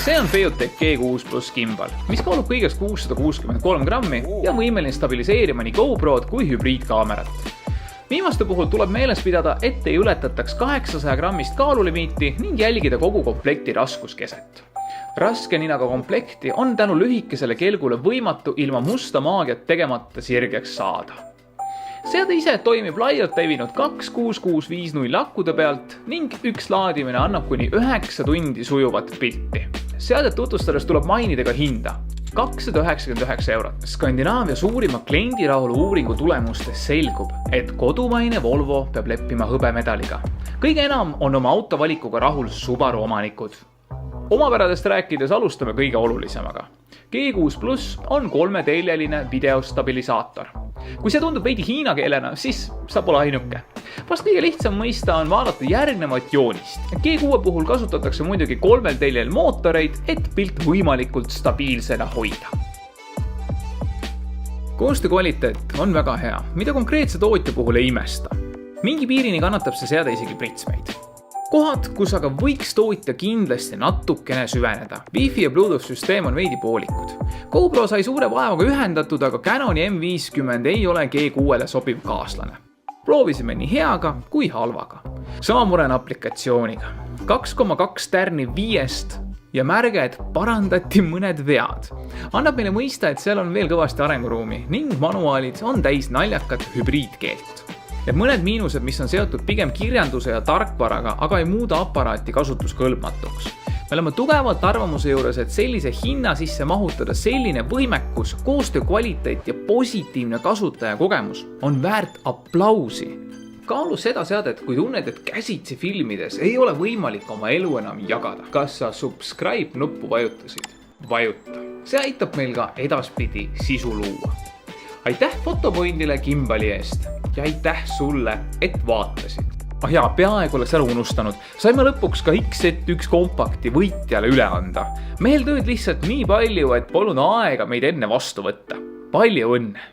See on Feotech G6 Plus gimbal, mis kaalub kõigest 663 grammi ja on võimeline stabiliseerima nii GoPro'd kui hübriidkaamerat. Viimaste puhul tuleb meeles pidada, et ei ületataks 800 grammist kaalulimiiti ning jälgida kogu komplekti raskuskeset. Raske ninaga komplekti on tänu lühikesele kelgule võimatu ilma musta maagiat tegemata sirgeks saada. Seade ise toimib laialt levinud 26650 akkude pealt ning üks laadimine annab kuni 9 tundi sujuvat pilti. Seadet tutvustades tuleb mainida ka hinda. 299 €. Skandinaavia suurima kliendirahulu uuringu tulemustes selgub, et kodumaine Volvo peab leppima hõbemedaliga. Kõige enam on oma autovalikuga rahul Subaru omanikud. Omapäradest rääkides alustame kõige olulisemaga. G6 Plus on 3-teljeline videostabilisaator. Kui see tundub veidi hiina keelena, siis sa pole ainuke. Vast kõige lihtsam mõista on vaadata järgnevat joonist. G6 puhul kasutatakse muidugi 3 teljel mootoreid, et pilt võimalikult stabiilsena hoida. Koostöö kvaliteet on väga hea, mida konkreetse tootja puhul ei imesta. Mingi piirini kannatab see seade isegi pritsmeid. Kohad, kus aga võiks tootja kindlasti natukene süveneda. Wi-Fi ja Bluetooth süsteem on veidi poolikud. GoPro sai suure vaevaga ühendatud, aga Canoni M50 ei ole G6-le sobiv kaaslane. Proovisime nii heaga kui halvaga. Sama mure on aplikatsiooniga. 2,2 tärni 5 ja märge, et parandati mõned vead. Annab meile mõista, et seal on veel kõvasti arenguruumi ning manuaalid on täis naljakat hübriidkeelt. Ja mõned miinused, mis on seotud pigem kirjanduse ja tarkvaraga, aga ei muuda aparaati kasutuskõlbmatuks. Me oleme tugevalt arvamuse juures, et sellise hinna sisse mahutada selline võimekus, koostöö kvaliteet ja positiivne kasutajakogemus on väärt aplausi. Kaalu seda seadet, kui tunned, et käsitsi filmides ei ole võimalik oma elu enam jagada. Kas sa subscribe nuppu vajutasid? Vajuta. See aitab meil ka edaspidi sisu luua. Aitäh Fotopointile gimbali eest ja aitäh sulle, et vaatasid. Jaa, peaaegu oleks ära unustanud. Saime lõpuks ka XZ1 kompakti võitjale üle anda. Meil tööd lihtsalt nii palju, et polnud aega meid enne vastu võtta. Palju õnne!